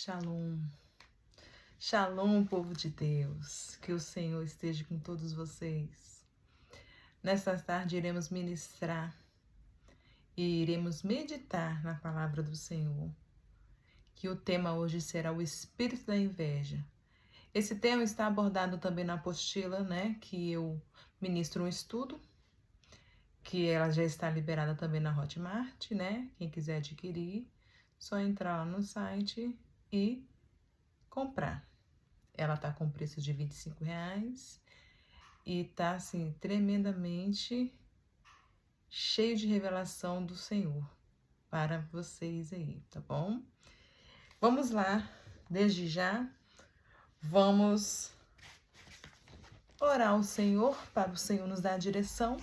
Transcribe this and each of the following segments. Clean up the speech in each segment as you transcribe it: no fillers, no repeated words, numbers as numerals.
Shalom. Shalom, povo de Deus. Que o Senhor esteja com todos vocês. Nesta tarde iremos ministrar e iremos meditar na palavra do Senhor. Que o tema hoje será o espírito da inveja. Esse tema está abordado também na apostila, que eu ministro um estudo, que ela já está liberada também na Hotmart, Quem quiser adquirir, só entrar lá no site e comprar. Ela tá com preço de R$ 25 e tá assim tremendamente cheio de revelação do Senhor para vocês aí, tá bom? Vamos lá, desde já, vamos orar ao Senhor para o Senhor nos dar a direção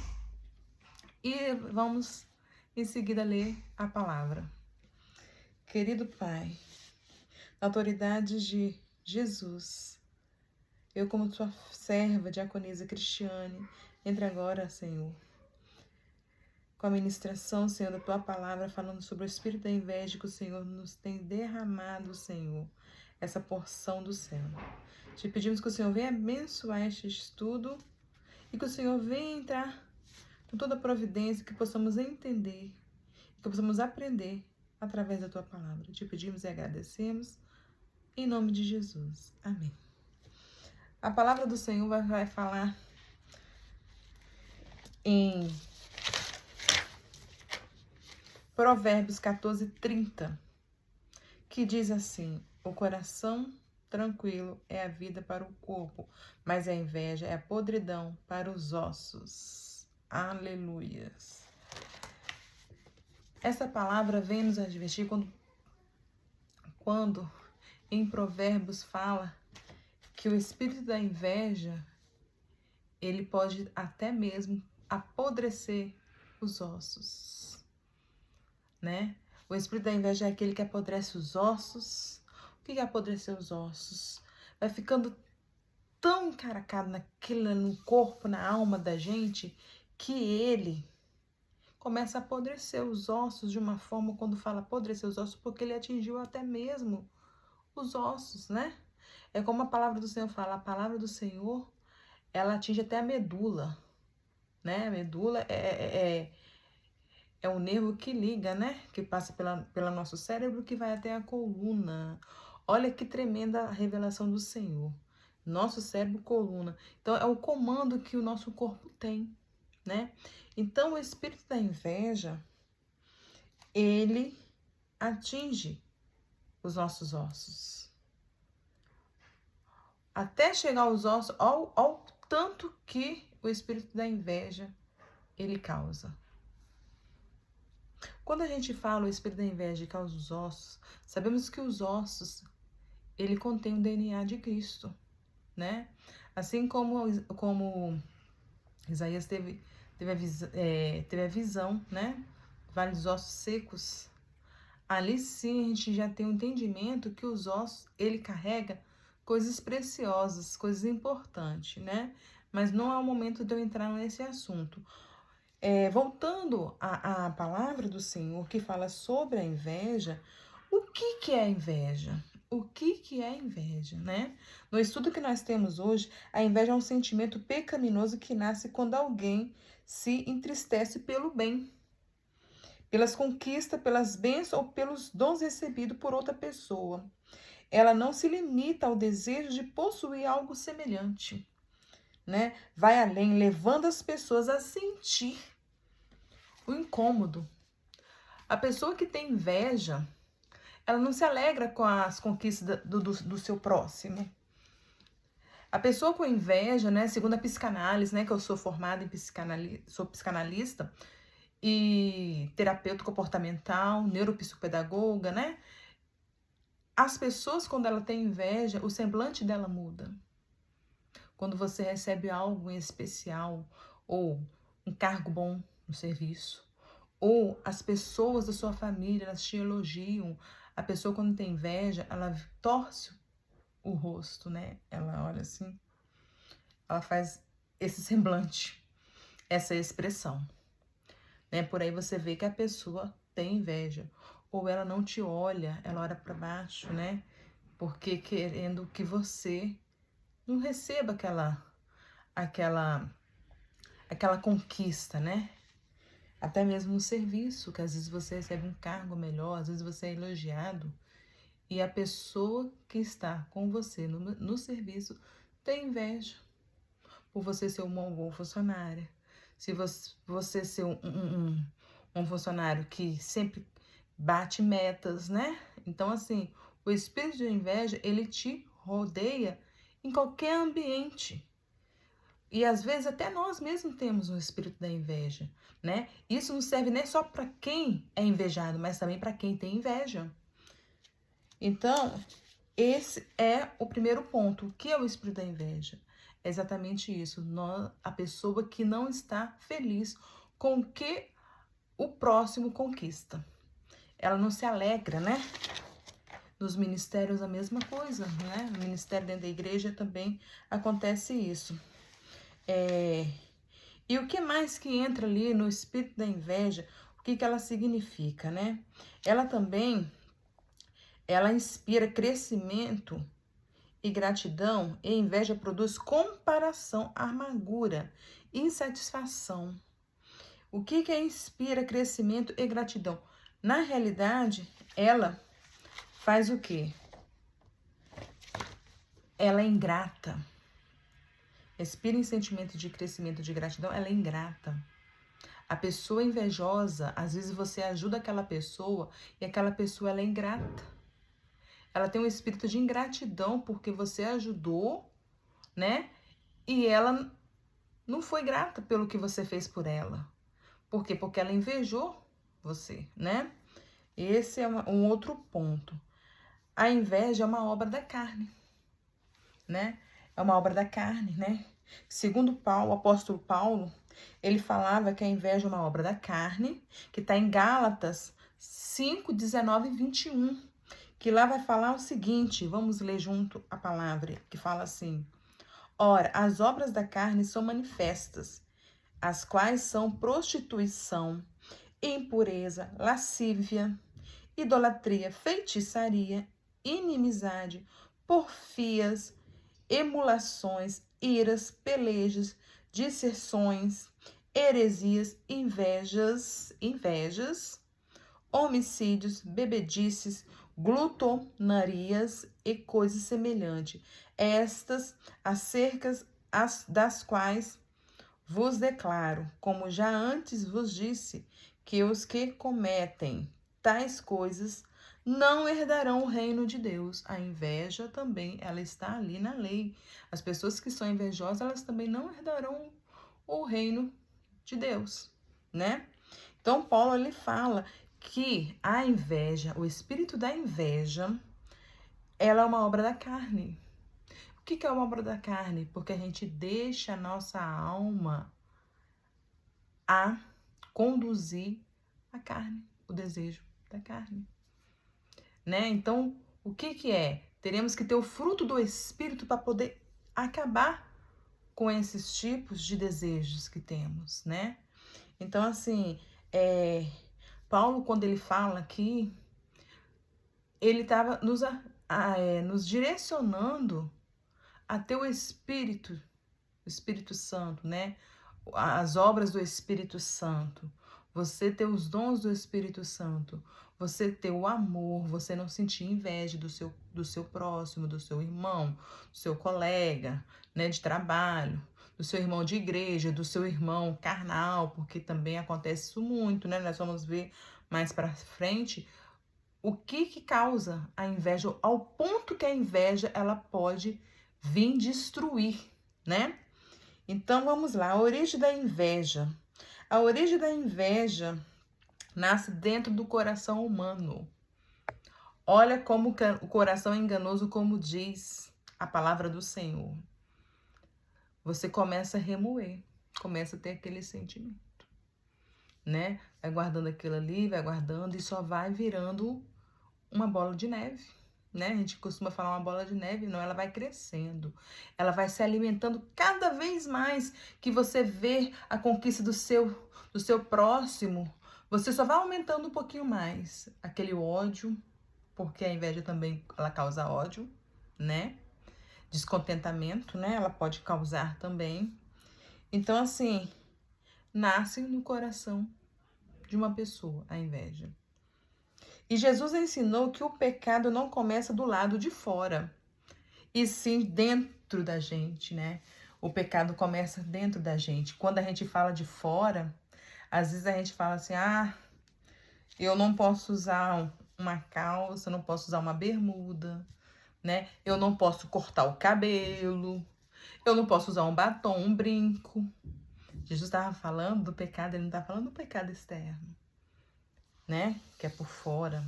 e vamos em seguida ler a palavra. Querido Pai, na autoridade de Jesus, eu, como tua serva, diaconisa Cristiane, entre agora, Senhor, com a ministração, Senhor, da tua palavra, falando sobre o espírito da inveja que o Senhor nos tem derramado, Senhor, essa porção do céu. Te pedimos que o Senhor venha abençoar este estudo e que o Senhor venha entrar com toda a providência, que possamos entender, que possamos aprender através da tua palavra. Te pedimos e agradecemos, em nome de Jesus. Amém. A palavra do Senhor vai falar em Provérbios 14:30, que diz assim: o coração tranquilo é a vida para o corpo, mas a inveja é a podridão para os ossos. Aleluias. Essa palavra vem nos advertir quando em Provérbios fala que o espírito da inveja, ele pode até mesmo apodrecer os ossos, O espírito da inveja é aquele que apodrece os ossos. O que é apodrecer os ossos? Vai ficando tão encaracado no corpo, na alma da gente, que ele começa a apodrecer os ossos de uma forma, quando fala apodrecer os ossos, porque ele atingiu até mesmo os ossos, É como a palavra do Senhor fala, a palavra do Senhor, ela atinge até a medula, A medula é o nervo que liga, Que passa pelo nosso cérebro, que vai até a coluna. Olha que tremenda a revelação do Senhor. Nosso cérebro, coluna. Então, é o comando que o nosso corpo tem, Então, o espírito da inveja, ele atinge os nossos ossos. Até chegar aos ossos, ao tanto que o espírito da inveja, ele causa. Quando a gente fala o espírito da inveja causa os ossos, sabemos que os ossos, ele contém o DNA de Cristo, Assim como Isaías teve a visão, Vale dos ossos secos. Ali sim a gente já tem o entendimento que os ossos, ele carrega coisas preciosas, coisas importantes, Mas não é o momento de eu entrar nesse assunto. Voltando à palavra do Senhor que fala sobre a inveja, o que é a inveja? O que é a inveja, No estudo que nós temos hoje, a inveja é um sentimento pecaminoso que nasce quando alguém se entristece pelo bem, pelas conquistas, pelas bênçãos ou pelos dons recebidos por outra pessoa. Ela não se limita ao desejo de possuir algo semelhante, Vai além, levando as pessoas a sentir o incômodo. A pessoa que tem inveja, ela não se alegra com as conquistas do seu próximo. A pessoa com inveja, segundo a psicanálise, que eu sou formada em sou psicanalista e terapeuta comportamental, neuropsicopedagoga, As pessoas, quando ela tem inveja, o semblante dela muda. Quando você recebe algo em especial, ou um cargo bom no serviço, ou as pessoas da sua família, elas te elogiam. A pessoa, quando tem inveja, ela torce o rosto, Ela olha assim, ela faz esse semblante, essa expressão, Por aí você vê que a pessoa tem inveja. Ou ela não te olha, ela olha para baixo, porque querendo que você não receba aquela conquista, né? Até mesmo no serviço, que às vezes você recebe um cargo melhor, às vezes você é elogiado, e a pessoa que está com você no serviço tem inveja por você ser uma boa funcionária. Se você ser um funcionário que sempre bate metas, né? Então, assim, o espírito de inveja, ele te rodeia em qualquer ambiente. E às vezes até nós mesmos temos um espírito da inveja, né? Isso não serve nem só para quem é invejado, mas também para quem tem inveja. Então, esse é o primeiro ponto. O que é o espírito da inveja? É exatamente isso. A pessoa que não está feliz com o que o próximo conquista. Ela não se alegra, né? Nos ministérios a mesma coisa, né? No ministério dentro da igreja também acontece isso. E o que mais que entra ali no espírito da inveja, o que ela significa, né? Ela inspira crescimento e gratidão, e inveja produz comparação, amargura, insatisfação. O que inspira crescimento e gratidão? Na realidade, ela faz o quê? Ela é ingrata. Inspira em sentimento de crescimento, de gratidão, ela é ingrata. A pessoa invejosa, às vezes você ajuda aquela pessoa e aquela pessoa ela é ingrata. Ela tem um espírito de ingratidão porque você ajudou, né? E ela não foi grata pelo que você fez por ela. Por quê? Porque ela invejou você, né? Esse é um outro ponto. A inveja é uma obra da carne, né? É uma obra da carne, né? Segundo Paulo, o apóstolo Paulo, ele falava que a inveja é uma obra da carne, que está em Gálatas 5, 19 e 21, que lá vai falar o seguinte, vamos ler junto a palavra, que fala assim: ora, as obras da carne são manifestas, as quais são prostituição, impureza, lascívia, idolatria, feitiçaria, inimizade, porfias, emulações, iras, pelejas, disserções, heresias, invejas, homicídios, bebedices, glutonarias e coisas semelhantes. Estas acerca das quais vos declaro, como já antes vos disse, que os que cometem tais coisas não herdarão o reino de Deus. A inveja também, ela está ali na lei. As pessoas que são invejosas, elas também não herdarão o reino de Deus, né? Então, Paulo, ele fala que a inveja, o espírito da inveja, ela é uma obra da carne. O que é uma obra da carne? Porque a gente deixa a nossa alma a conduzir a carne, o desejo da carne, né? Então, o que é? Teremos que ter o fruto do Espírito para poder acabar com esses tipos de desejos que temos, né? Então, assim, Paulo, quando ele fala aqui, ele estava nos direcionando a ter o Espírito Santo, né? As obras do Espírito Santo, você ter os dons do Espírito Santo, você ter o amor, você não sentir inveja do seu próximo, do seu irmão, do seu colega, né, de trabalho, do seu irmão de igreja, do seu irmão carnal, porque também acontece isso muito, né? Nós vamos ver mais para frente o que causa a inveja, ao ponto que a inveja ela pode vir destruir, né? Então, vamos lá, a origem da inveja. A origem da inveja nasce dentro do coração humano. Olha como o coração é enganoso, como diz a palavra do Senhor. Você começa a remoer, começa a ter aquele sentimento, né? Vai guardando aquilo ali, vai guardando e só vai virando uma bola de neve, né? A gente costuma falar uma bola de neve, não, ela vai crescendo, ela vai se alimentando cada vez mais que você vê a conquista do seu próximo, você só vai aumentando um pouquinho mais aquele ódio porque a inveja também ela causa ódio, né? Descontentamento, né? Ela pode causar também. Então, assim, nasce no coração de uma pessoa a inveja. E Jesus ensinou que o pecado não começa do lado de fora, e sim dentro da gente, né? O pecado começa dentro da gente. Quando a gente fala de fora, às vezes a gente fala assim, eu não posso usar uma calça, eu não posso usar uma bermuda, né? Eu não posso cortar o cabelo, eu não posso usar um batom, um brinco. Jesus estava falando do pecado, ele não está falando do pecado externo, né? Que é por fora.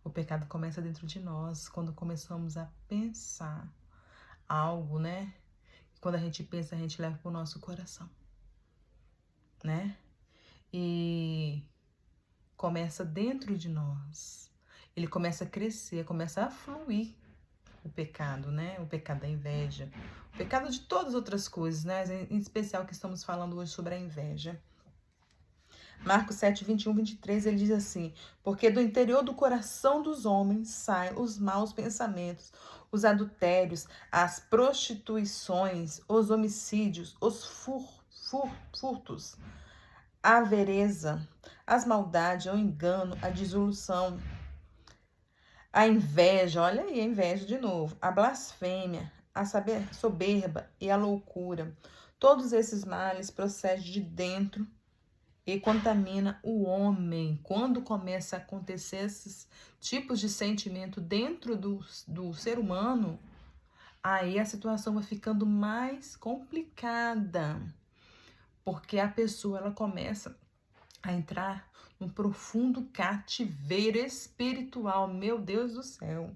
O pecado começa dentro de nós, quando começamos a pensar algo, né? Quando a gente pensa, a gente leva para o nosso coração, né? E começa dentro de nós. Ele começa a crescer, começa a fluir o pecado, né? O pecado da inveja. O pecado de todas as outras coisas, né? Em especial que estamos falando hoje sobre a inveja. Marcos 7, 21, 23, ele diz assim: porque do interior do coração dos homens saem os maus pensamentos, os adultérios, as prostituições, os homicídios, os furtos, a avareza, as maldades, o engano, a dissolução, a inveja, olha aí a inveja de novo, a blasfêmia, a soberba e a loucura. Todos esses males procedem de dentro e contamina o homem. Quando começa a acontecer esses tipos de sentimento dentro do ser humano, aí a situação vai ficando mais complicada, porque a pessoa ela começa a entrar num profundo cativeiro espiritual. Meu Deus do céu.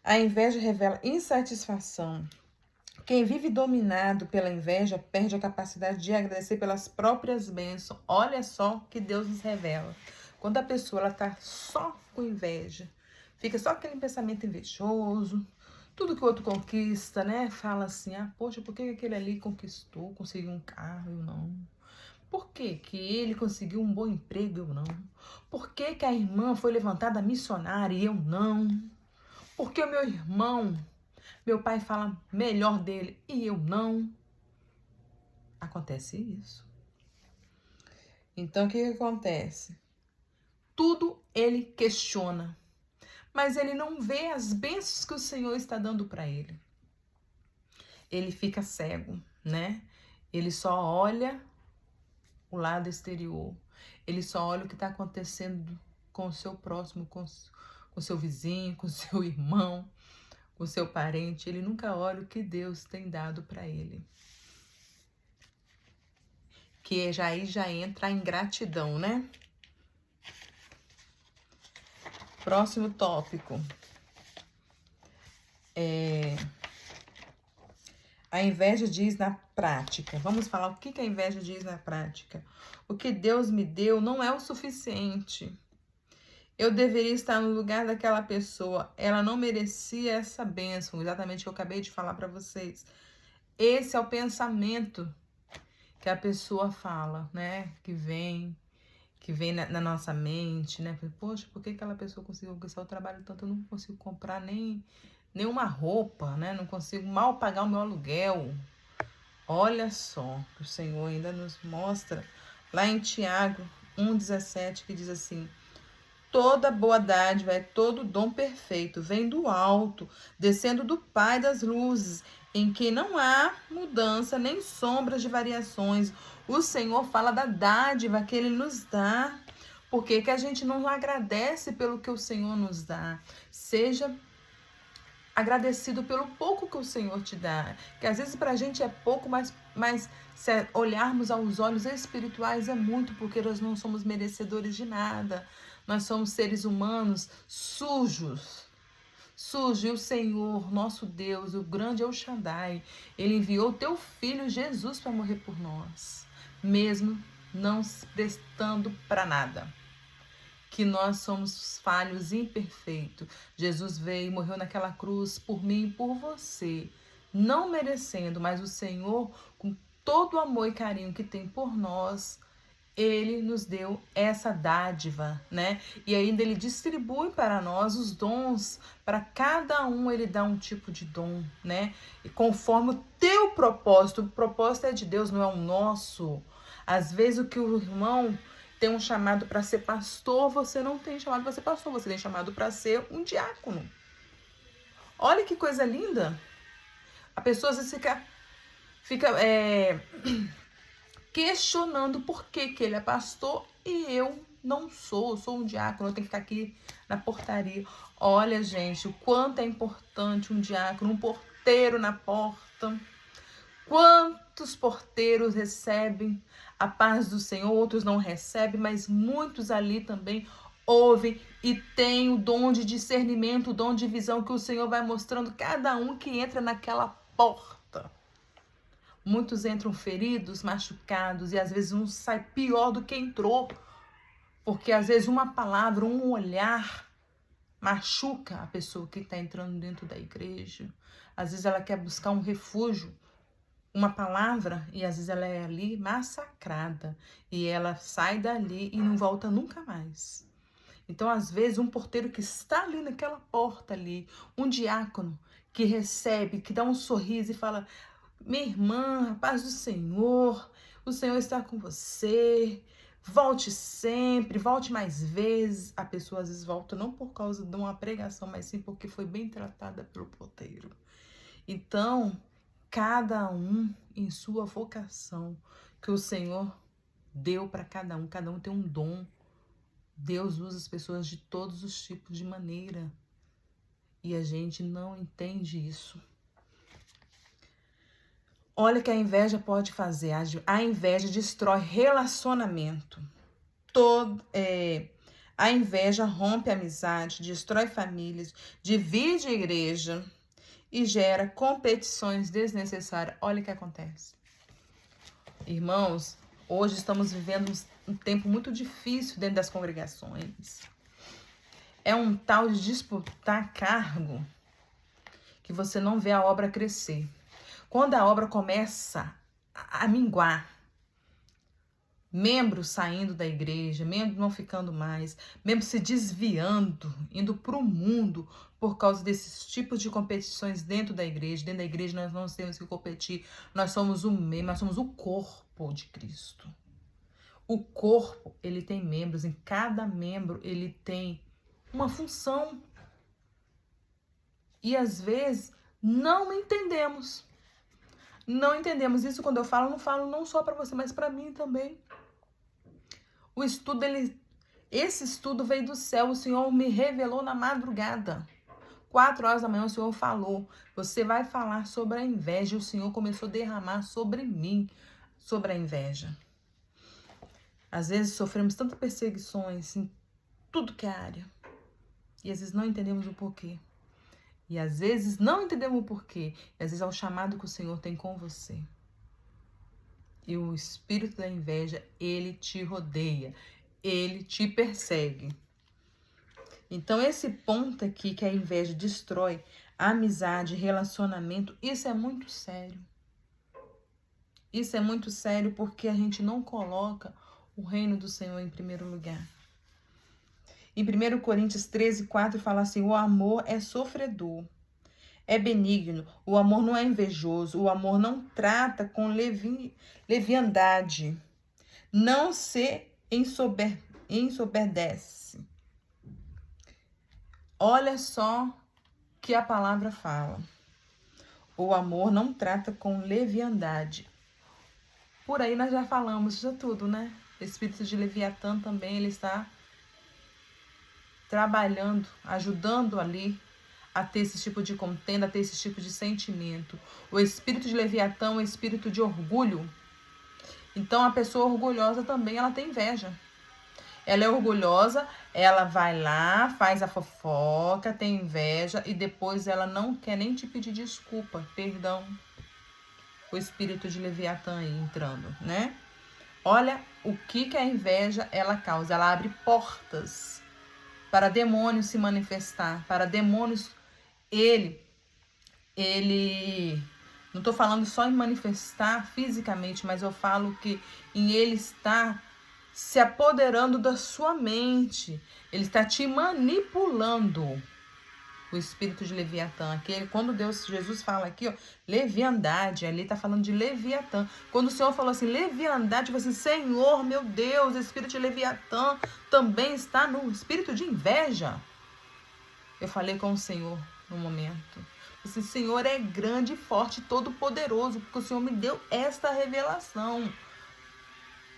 A inveja revela insatisfação. Quem vive dominado pela inveja perde a capacidade de agradecer pelas próprias bênçãos. Olha só que Deus nos revela. Quando a pessoa está só com inveja, fica só aquele pensamento invejoso, tudo que o outro conquista, né? Fala assim, poxa, por que aquele ali conquistou, conseguiu um carro, eu não? Por que que ele conseguiu um bom emprego, eu não? Por que que a irmã foi levantada missionária e eu não? Por que o meu irmão, meu pai fala melhor dele e eu não? Acontece isso. Então, o que acontece? Tudo ele questiona, mas ele não vê as bênçãos que o Senhor está dando para ele. Ele fica cego, né? Ele só olha o lado exterior. Ele só olha o que está acontecendo com o seu próximo, com o seu vizinho, com o seu irmão, com o seu parente. Ele nunca olha o que Deus tem dado para ele. Que aí já entra a ingratidão, né? Próximo tópico. A inveja diz na prática. Vamos falar o que a inveja diz na prática. O que Deus me deu não é o suficiente. Eu deveria estar no lugar daquela pessoa. Ela não merecia essa bênção. Exatamente o que eu acabei de falar para vocês. Esse é o pensamento que a pessoa fala, né? Que vem na nossa mente, né? Poxa, por que aquela pessoa conseguiu conquistar o trabalho tanto? Eu não consigo comprar nem uma roupa, né? Não consigo mal pagar o meu aluguel. Olha só, o Senhor ainda nos mostra lá em Tiago 1,17, que diz assim: toda boa dádiva, todo dom perfeito vem do alto, descendo do Pai das luzes, em que não há mudança nem sombras de variações. O Senhor fala da dádiva que Ele nos dá. Por que a gente não agradece pelo que o Senhor nos dá? Seja agradecido pelo pouco que o Senhor te dá. Que às vezes pra gente é pouco, mas se olharmos aos olhos espirituais é muito, porque nós não somos merecedores de nada. Nós somos seres humanos sujos. E o Senhor, nosso Deus, o grande El Shaddai, Ele enviou o teu Filho Jesus para morrer por nós, mesmo não se prestando para nada. Que nós somos falhos, imperfeitos. Jesus veio e morreu naquela cruz por mim e por você, não merecendo, mas o Senhor, com todo o amor e carinho que tem por nós, Ele nos deu essa dádiva, né? E ainda ele distribui para nós os dons, para cada um ele dá um tipo de dom, né? E conforme o teu propósito, o propósito é de Deus, não é o nosso. Às vezes o que o irmão tem um chamado para ser pastor, você não tem chamado para ser pastor, você tem chamado para ser um diácono. Olha que coisa linda! A pessoa às vezes fica questionando por que ele é pastor e eu não sou. Eu sou um diácono, eu tenho que ficar aqui na portaria. Olha, gente, o quanto é importante um diácono, um porteiro na porta. Quantos porteiros recebem a paz do Senhor, outros não recebem, mas muitos ali também ouvem e têm o dom de discernimento, o dom de visão que o Senhor vai mostrando cada um que entra naquela porta. Muitos entram feridos, machucados e às vezes um sai pior do que entrou, porque às vezes uma palavra, um olhar machuca a pessoa que está entrando dentro da igreja. Às vezes ela quer buscar um refúgio, uma palavra, e às vezes ela é ali massacrada e ela sai dali e não volta nunca mais. Então, às vezes, um porteiro que está ali naquela porta ali, um diácono que recebe, que dá um sorriso e fala: minha irmã, a paz do Senhor, o Senhor está com você, volte sempre, volte mais vezes. A pessoa às vezes volta não por causa de uma pregação, mas sim porque foi bem tratada pelo porteiro. Então, cada um em sua vocação que o Senhor deu para cada um tem um dom. Deus usa as pessoas de todos os tipos de maneira e a gente não entende isso. Olha o que a inveja pode fazer. A inveja destrói relacionamento. A inveja rompe a amizade, destrói famílias, divide a igreja e gera competições desnecessárias. Olha o que acontece. Irmãos, hoje estamos vivendo um tempo muito difícil dentro das congregações. É um tal de disputar cargo que você não vê a obra crescer. Quando a obra começa a minguar, membros saindo da igreja, membros não ficando mais, membros se desviando, indo para o mundo por causa desses tipos de competições dentro da igreja. Dentro da igreja nós não temos que competir, nós somos nós somos o corpo de Cristo. O corpo, ele tem membros, em cada membro ele tem uma função. E às vezes não entendemos. Não entendemos isso. Quando eu falo, não falo não só para você, mas para mim também. O estudo, esse estudo veio do céu. O Senhor me revelou na madrugada. 4 horas da manhã o Senhor falou: você vai falar sobre a inveja. O Senhor começou a derramar sobre mim, sobre a inveja. Às vezes sofremos tantas perseguições em tudo que é área. E às vezes não entendemos o porquê. E às vezes não entendemos o porquê. E às vezes é o chamado que o Senhor tem com você. E o espírito da inveja, ele te rodeia. Ele te persegue. Então esse ponto aqui que a inveja destrói amizade, relacionamento, isso é muito sério. Isso é muito sério porque a gente não coloca o reino do Senhor em primeiro lugar. Em 1 Coríntios 13:4 fala assim: o amor é sofredor, é benigno, o amor não é invejoso, o amor não trata com leviandade, não se ensoberdece. Olha só que a palavra fala. O amor não trata com leviandade. Por aí nós já falamos de tudo, né? O espírito de Leviatã também, ele está trabalhando, ajudando ali a ter esse tipo de contenda, a ter esse tipo de sentimento. O espírito de Leviatã é um espírito de orgulho. Então, a pessoa orgulhosa também, ela tem inveja. Ela é orgulhosa, ela vai lá, faz a fofoca, tem inveja e depois ela não quer nem te pedir desculpa, perdão. O espírito de Leviatã aí entrando, né? Olha o que a inveja ela causa. Ela abre portas para demônios se manifestar, para demônios, não estou falando só em manifestar fisicamente, mas eu falo que em ele estar se apoderando da sua mente. Ele está te manipulando. O espírito de Leviatã, aquele, quando Jesus fala aqui, ó, leviandade, ali tá falando de Leviatã. Quando o Senhor falou assim, leviandade, você, Senhor, meu Deus, o espírito de Leviatã também está no espírito de inveja. Eu falei com o Senhor no momento. Esse Senhor é grande, forte, todo poderoso, porque o Senhor me deu esta revelação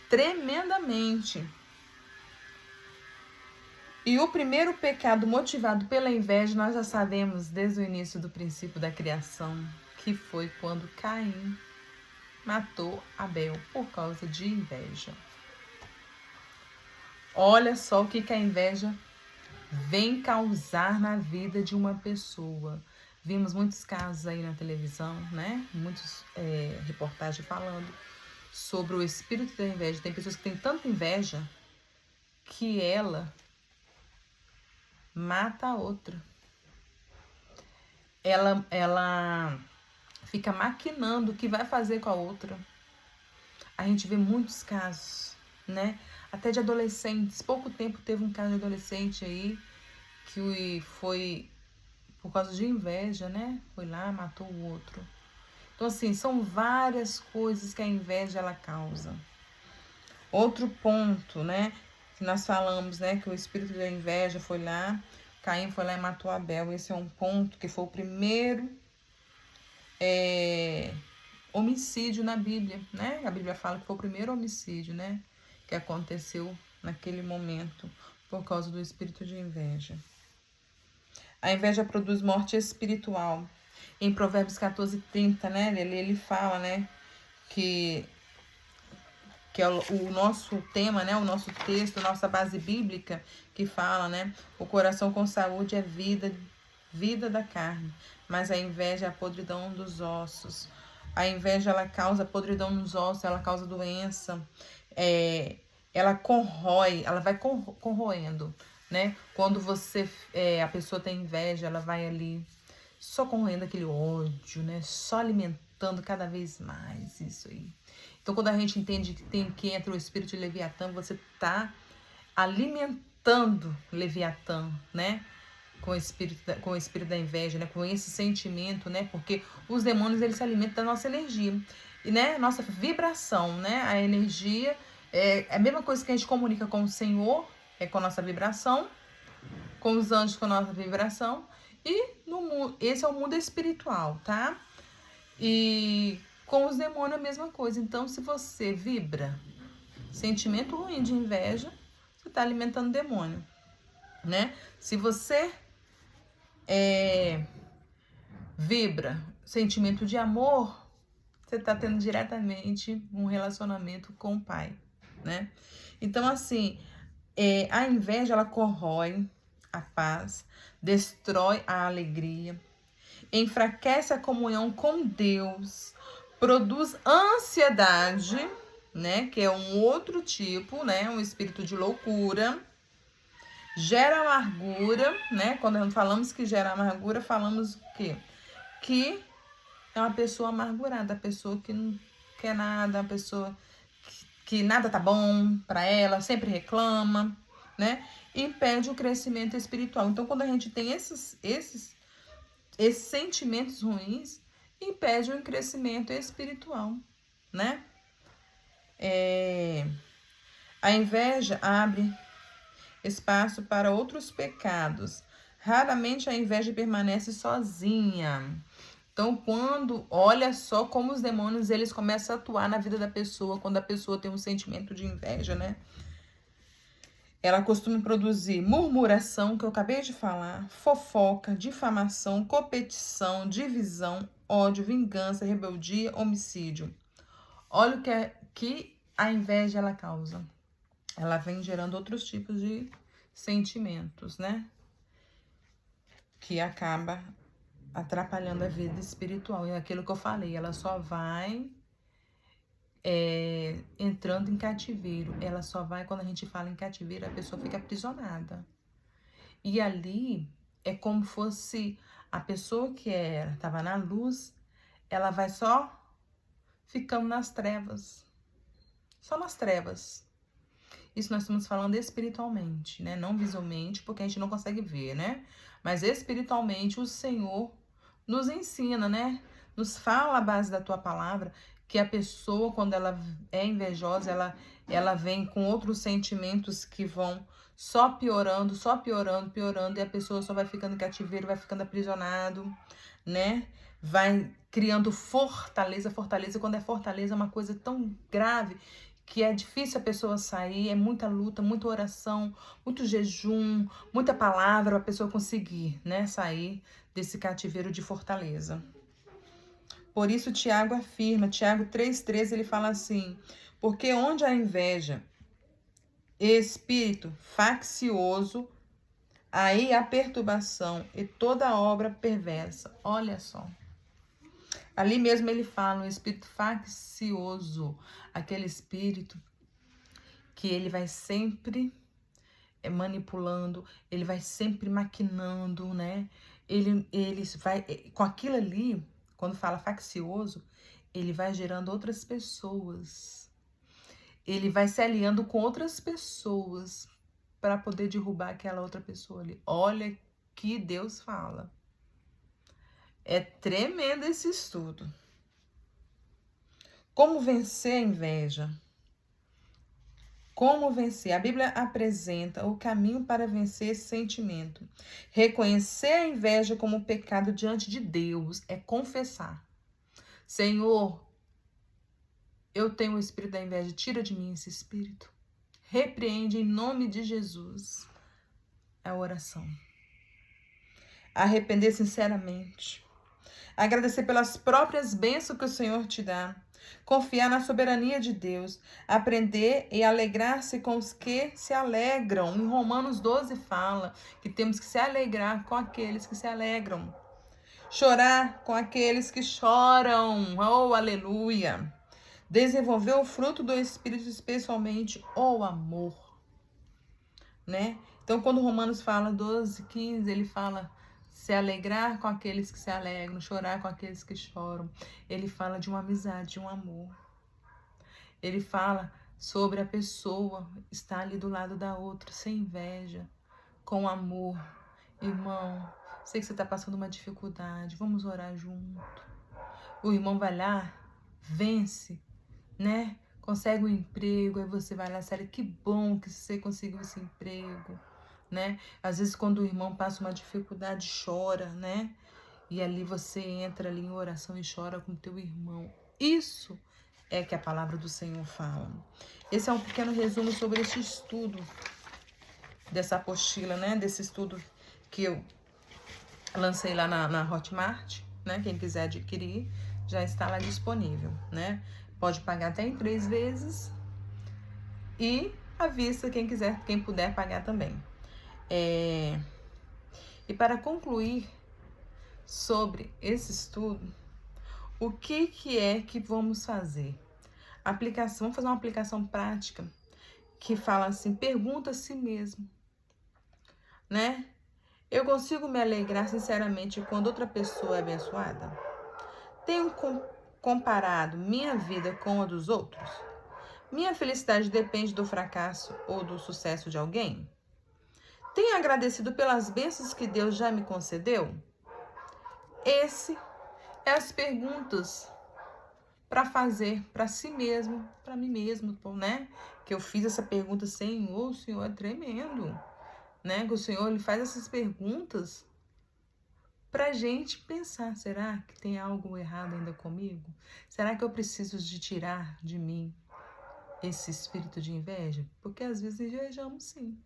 tremendamente. E o primeiro pecado motivado pela inveja, nós já sabemos desde o início do princípio da criação, que foi quando Caim matou Abel por causa de inveja. Olha só o que a inveja vem causar na vida de uma pessoa. Vimos muitos casos aí na televisão, né? Muitas reportagens falando sobre o espírito da inveja. Tem pessoas que têm tanta inveja que ela mata a outra. Ela fica maquinando o que vai fazer com a outra. A gente vê muitos casos, né? Até de adolescentes. Pouco tempo teve um caso de adolescente aí que foi por causa de inveja, né? Foi lá, matou o outro. Então, assim, são várias coisas que a inveja ela causa. Outro ponto, né? Que nós falamos, né? Que o espírito da inveja foi lá, Caim foi lá e matou Abel. Esse é um ponto que foi o primeiro homicídio na Bíblia, né? A Bíblia fala que foi o primeiro homicídio, né? Que aconteceu naquele momento por causa do espírito de inveja. A inveja produz morte espiritual. Em Provérbios 14:30, né? Ele fala, né? Que é o nosso tema, né? O nosso texto, nossa base bíblica, que fala, né? O coração com saúde é vida da carne, mas a inveja é a podridão dos ossos. A inveja, ela causa podridão nos ossos, ela causa doença, ela corrói, ela vai corroendo, né? Quando a pessoa tem inveja, ela vai ali só corroendo aquele ódio, né? Só alimentando cada vez mais isso aí. Então, quando a gente entende que entra o espírito de Leviatã, você tá alimentando Leviatã, né? Com o espírito da inveja, né? Com esse sentimento, né? Porque os demônios, eles se alimentam da nossa energia. E, né? Nossa vibração, né? A energia é a mesma coisa que a gente comunica com o Senhor, é com a nossa vibração, com os anjos com a nossa vibração. E esse é o mundo espiritual, tá? E com os demônios é a mesma coisa. Então, se você vibra sentimento ruim de inveja, você está alimentando o demônio, né? Se você vibra sentimento de amor, você está tendo diretamente um relacionamento com o Pai, né? Então, assim, a inveja, ela corrói a paz, destrói a alegria, enfraquece a comunhão com Deus, produz ansiedade, né? Que é um outro tipo, né? Um espírito de loucura. Gera amargura, né? Quando nós falamos que gera amargura, falamos o quê? Que é uma pessoa amargurada, a pessoa que não quer nada, a pessoa que nada tá bom para ela, sempre reclama, né? Impede o crescimento espiritual. Então, quando a gente tem esses sentimentos ruins, impede o crescimento espiritual, né? A inveja abre espaço para outros pecados. Raramente a inveja permanece sozinha. Então, olha só como os demônios, eles começam a atuar na vida da pessoa, quando a pessoa tem um sentimento de inveja, né? Ela costuma produzir murmuração, que eu acabei de falar, fofoca, difamação, competição, divisão, ódio, vingança, rebeldia, homicídio. Olha o que a inveja ela causa. Ela vem gerando outros tipos de sentimentos, né? Que acaba atrapalhando a vida espiritual. É aquilo que eu falei, ela só vai entrando em cativeiro. Ela só vai, quando a gente fala em cativeiro, a pessoa fica aprisionada. E ali é como fosse a pessoa que estava na luz, ela vai só ficando nas trevas. Só nas trevas. Isso nós estamos falando espiritualmente, né? Não visualmente, porque a gente não consegue ver, né? Mas espiritualmente o Senhor nos ensina, né? Nos fala a base da tua palavra que a pessoa, quando ela é invejosa, ela vem com outros sentimentos que vão só piorando, piorando, e a pessoa só vai ficando em cativeiro, vai ficando aprisionado, né? Vai criando fortaleza. Fortaleza, quando é fortaleza, é uma coisa tão grave que é difícil a pessoa sair, é muita luta, muita oração, muito jejum, muita palavra para a pessoa conseguir, né, sair desse cativeiro de fortaleza. Por isso Tiago afirma, Tiago 3,13, ele fala assim: porque onde há inveja, espírito faccioso, aí há perturbação e toda obra perversa. Olha só. Ali mesmo ele fala, um espírito faccioso, aquele espírito que ele vai sempre manipulando, ele vai sempre maquinando, né? Ele vai, com aquilo ali, quando fala faccioso, ele vai gerando outras pessoas. Ele vai se aliando com outras pessoas para poder derrubar aquela outra pessoa ali. Olha que Deus fala. É tremendo esse estudo. Como vencer a inveja? Como vencer? A Bíblia apresenta o caminho para vencer esse sentimento. Reconhecer a inveja como pecado diante de Deus é confessar. Senhor, eu tenho o espírito da inveja, tira de mim esse espírito. Repreende em nome de Jesus. É a oração. Arrepender sinceramente. Agradecer pelas próprias bênçãos que o Senhor te dá. Confiar na soberania de Deus. Aprender e alegrar-se com os que se alegram. Em Romanos 12 fala que temos que se alegrar com aqueles que se alegram. Chorar com aqueles que choram. Oh, aleluia. Desenvolver o fruto do Espírito, especialmente o amor. Né? Então, quando Romanos fala 12:15, ele fala se alegrar com aqueles que se alegram, chorar com aqueles que choram. Ele fala de uma amizade, de um amor. Ele fala sobre a pessoa estar ali do lado da outra, sem inveja, com amor. Irmão, sei que você está passando uma dificuldade, vamos orar junto. O irmão vai lá, vence, né? Consegue um emprego, aí você vai lá, sério, que bom que você conseguiu esse emprego, né? Às vezes quando o irmão passa uma dificuldade, chora, né? E ali você entra ali em oração e chora com o teu irmão. Isso é que a palavra do Senhor fala. Esse é um pequeno resumo sobre esse estudo, dessa apostila, né? Desse estudo que eu lancei lá na Hotmart, né? Quem quiser adquirir, já está lá disponível, né? Pode pagar até em 3 vezes e à vista, quem quiser, quem puder pagar também. E para concluir sobre esse estudo, o que é que vamos fazer? Vamos fazer uma aplicação prática que fala assim, pergunta a si mesmo, né? Eu consigo me alegrar sinceramente quando outra pessoa é abençoada? Tenho comparado minha vida com a dos outros? Minha felicidade depende do fracasso ou do sucesso de alguém? Tenho agradecido pelas bênçãos que Deus já me concedeu? Esse é as perguntas para fazer para si mesmo, para mim mesmo, né? Que eu fiz essa pergunta, Senhor, o Senhor é tremendo, né? Que o Senhor ele faz essas perguntas para a gente pensar, será que tem algo errado ainda comigo? Será que eu preciso de tirar de mim esse espírito de inveja? Porque às vezes invejamos sim.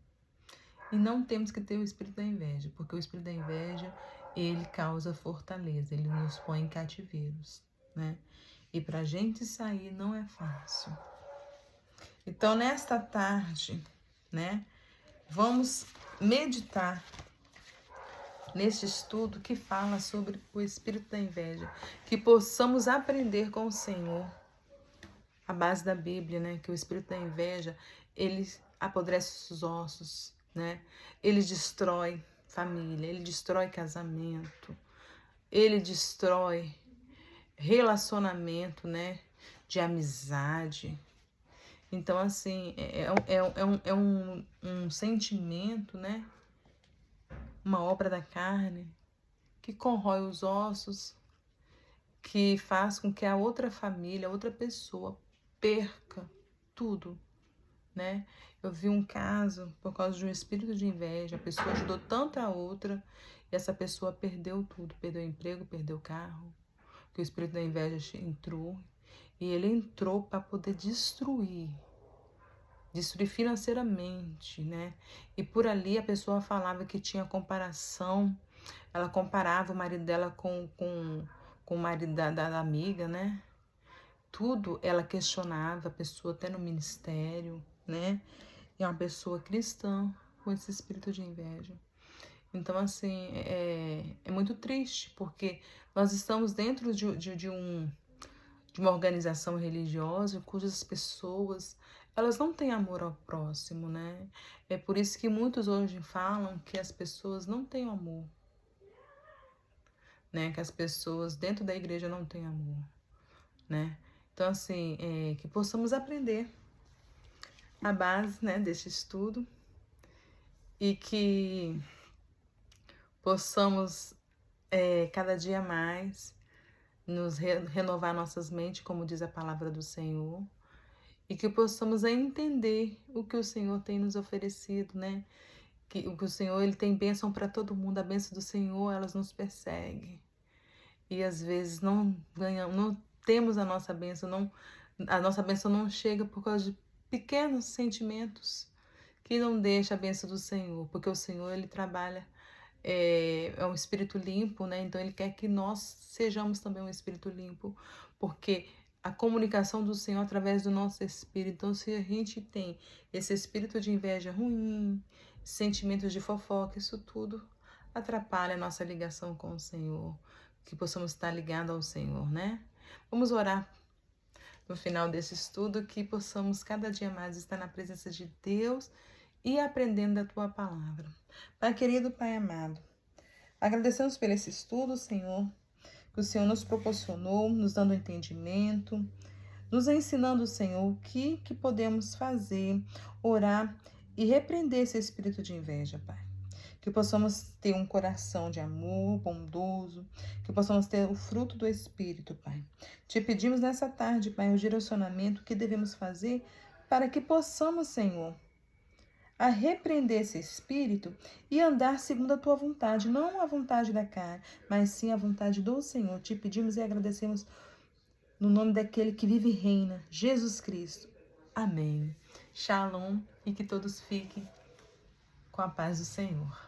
E não temos que ter o espírito da inveja, porque o espírito da inveja, ele causa fortaleza, ele nos põe em cativeiros, né? E pra gente sair não é fácil. Então, nesta tarde, né, vamos meditar neste estudo que fala sobre o espírito da inveja, que possamos aprender com o Senhor, a base da Bíblia, né, que o espírito da inveja, ele apodrece os ossos, né? Ele destrói família, ele destrói casamento, ele destrói relacionamento, né, de amizade. Então, assim, um sentimento, né? Uma obra da carne que corrói os ossos, que faz com que a outra família, a outra pessoa perca tudo, né? Eu vi um caso por causa de um espírito de inveja, a pessoa ajudou tanto a outra e essa pessoa perdeu tudo, perdeu o emprego, perdeu o carro, porque o espírito da inveja entrou e ele entrou para poder destruir financeiramente, né? E por ali a pessoa falava que tinha comparação, ela comparava o marido dela com o marido da amiga, né? Tudo ela questionava, a pessoa até no ministério, né? E é uma pessoa cristã com esse espírito de inveja. Então, assim, é muito triste, porque nós estamos dentro de uma organização religiosa cujas pessoas, elas não têm amor ao próximo, né? É por isso que muitos hoje falam que as pessoas não têm amor, né? Que as pessoas dentro da igreja não têm amor, né? Então, assim, que possamos aprender a base, né, desse estudo e que possamos cada dia mais nos renovar nossas mentes, como diz a palavra do Senhor, e que possamos entender o que o Senhor tem nos oferecido, né? Que o Senhor, ele tem bênção para todo mundo, a bênção do Senhor, elas nos perseguem. E às vezes não ganhamos, não temos a nossa bênção, a nossa bênção não chega por causa de pequenos sentimentos que não deixa a bênção do Senhor, porque o Senhor, ele trabalha, é um espírito limpo, né? Então ele quer que nós sejamos também um espírito limpo, porque a comunicação do Senhor através do nosso espírito. Então, se a gente tem esse espírito de inveja ruim, sentimentos de fofoca, isso tudo atrapalha a nossa ligação com o Senhor, que possamos estar ligados ao Senhor, né? Vamos orar no final desse estudo, que possamos cada dia mais estar na presença de Deus e aprendendo da Tua palavra. Pai querido, Pai amado, agradecemos por esse estudo, Senhor, que o Senhor nos proporcionou, nos dando entendimento, nos ensinando, Senhor, o que podemos fazer, orar e repreender esse espírito de inveja, Pai. Que possamos ter um coração de amor, bondoso, que possamos ter o fruto do Espírito, Pai. Te pedimos nessa tarde, Pai, o direcionamento que devemos fazer para que possamos, Senhor, a repreender esse espírito e andar segundo a tua vontade, não a vontade da carne, mas sim a vontade do Senhor. Te pedimos e agradecemos no nome daquele que vive e reina, Jesus Cristo. Amém. Shalom e que todos fiquem com a paz do Senhor.